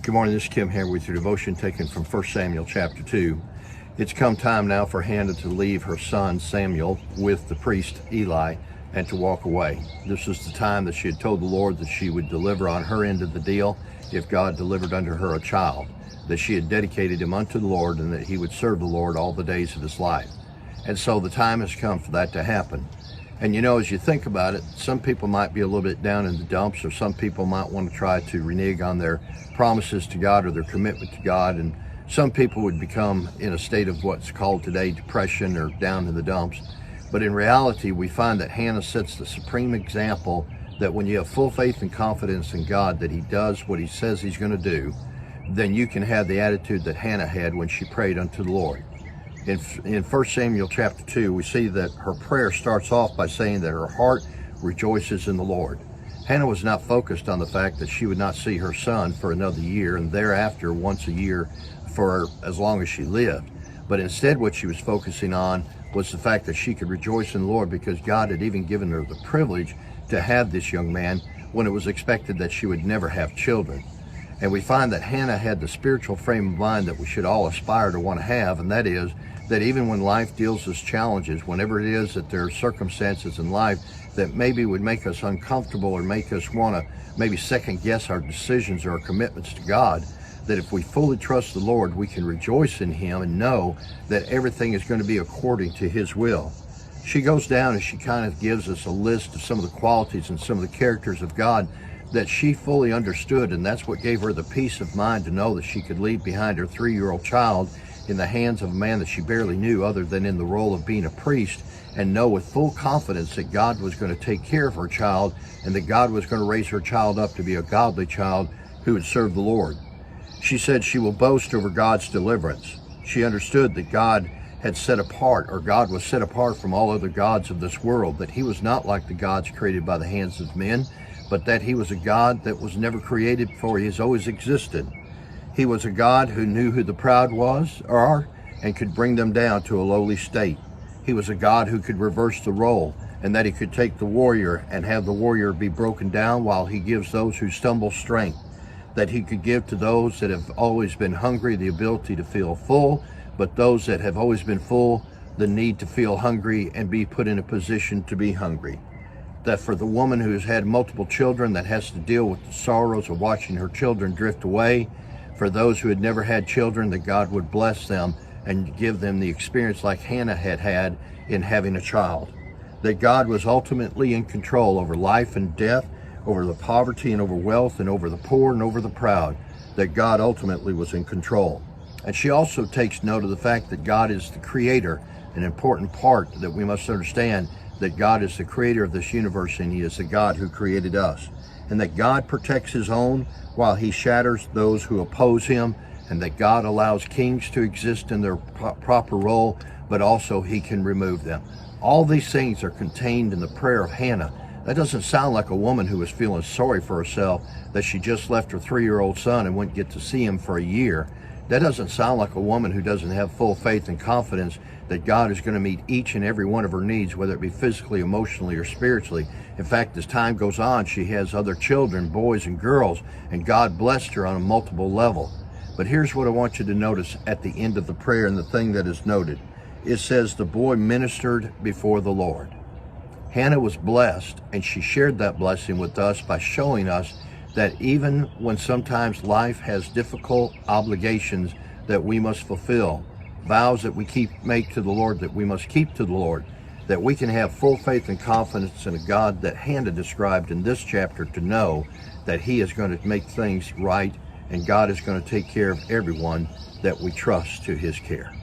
Good morning, this is Kim here with your devotion taken from 1 Samuel chapter 2. It's come time now for Hannah to leave her son Samuel with the priest Eli and to walk away. This was the time that she had told the Lord that she would deliver on her end of the deal if God delivered unto her a child, that she had dedicated him unto the Lord and that he would serve the Lord all the days of his life. And so the time has come for that to happen. And you know, as you think about it, some people might be a little bit down in the dumps, or some people might want to try to renege on their promises to God or their commitment to God. And some people would become in a state of what's called today depression or down in the dumps. But in reality, we find that Hannah sets the supreme example that when you have full faith and confidence in God that he does what he says he's going to do, then you can have the attitude that Hannah had when she prayed unto the Lord. In 1 Samuel chapter 2, we see that her prayer starts off by saying that her heart rejoices in the Lord. Hannah was not focused on the fact that she would not see her son for another year and thereafter once a year for as long as she lived. But instead what she was focusing on was the fact that she could rejoice in the Lord because God had even given her the privilege to have this young man when it was expected that she would never have children. And we find that Hannah had the spiritual frame of mind that we should all aspire to want to have, and that is that even when life deals us challenges, whenever it is that there are circumstances in life that maybe would make us uncomfortable or make us want to maybe second guess our decisions or our commitments to God, that if we fully trust the Lord, we can rejoice in him and know that everything is going to be according to his will. She goes down and she kind of gives us a list of some of the qualities and some of the characters of God that she fully understood, and that's what gave her the peace of mind to know that she could leave behind her 3-year-old child in the hands of a man that she barely knew other than in the role of being a priest, and know with full confidence that God was going to take care of her child and that God was going to raise her child up to be a godly child who would serve the Lord. She said she will boast over God's deliverance. She understood that God had set apart, or God was set apart from all other gods of this world, that he was not like the gods created by the hands of men, but that he was a God that was never created before. He has always existed. He was a God who knew who the proud are and could bring them down to a lowly state. He was a God who could reverse the role, and that he could take the warrior and have the warrior be broken down while he gives those who stumble strength. That he could give to those that have always been hungry the ability to feel full, but those that have always been full, the need to feel hungry and be put in a position to be hungry. That for the woman who's had multiple children that has to deal with the sorrows of watching her children drift away, for those who had never had children, that God would bless them and give them the experience like Hannah had had in having a child. That God was ultimately in control over life and death, over the poverty and over wealth, and over the poor and over the proud. That God ultimately was in control. And she also takes note of the fact that God is the creator, an important part that we must understand, that God is the creator of this universe and he is the God who created us. And that God protects his own while he shatters those who oppose him, and that God allows kings to exist in their proper role, but also he can remove them. All these things are contained in the prayer of Hannah. That doesn't sound like a woman who was feeling sorry for herself, that she just left her 3-year-old son and wouldn't get to see him for a year. That doesn't sound like a woman who doesn't have full faith and confidence that God is going to meet each and every one of her needs, whether it be physically, emotionally, or spiritually. In fact, as time goes on, she has other children, boys and girls, and God blessed her on a multiple level. But here's what I want you to notice at the end of the prayer, and the thing that is noted. It says, the boy ministered before the Lord. Hannah was blessed, and she shared that blessing with us by showing us that even when sometimes life has difficult obligations that we must fulfill, vows that we make to the Lord that we must keep to the Lord, that we can have full faith and confidence in a God that Hannah described in this chapter, to know that he is going to make things right and God is going to take care of everyone that we trust to his care.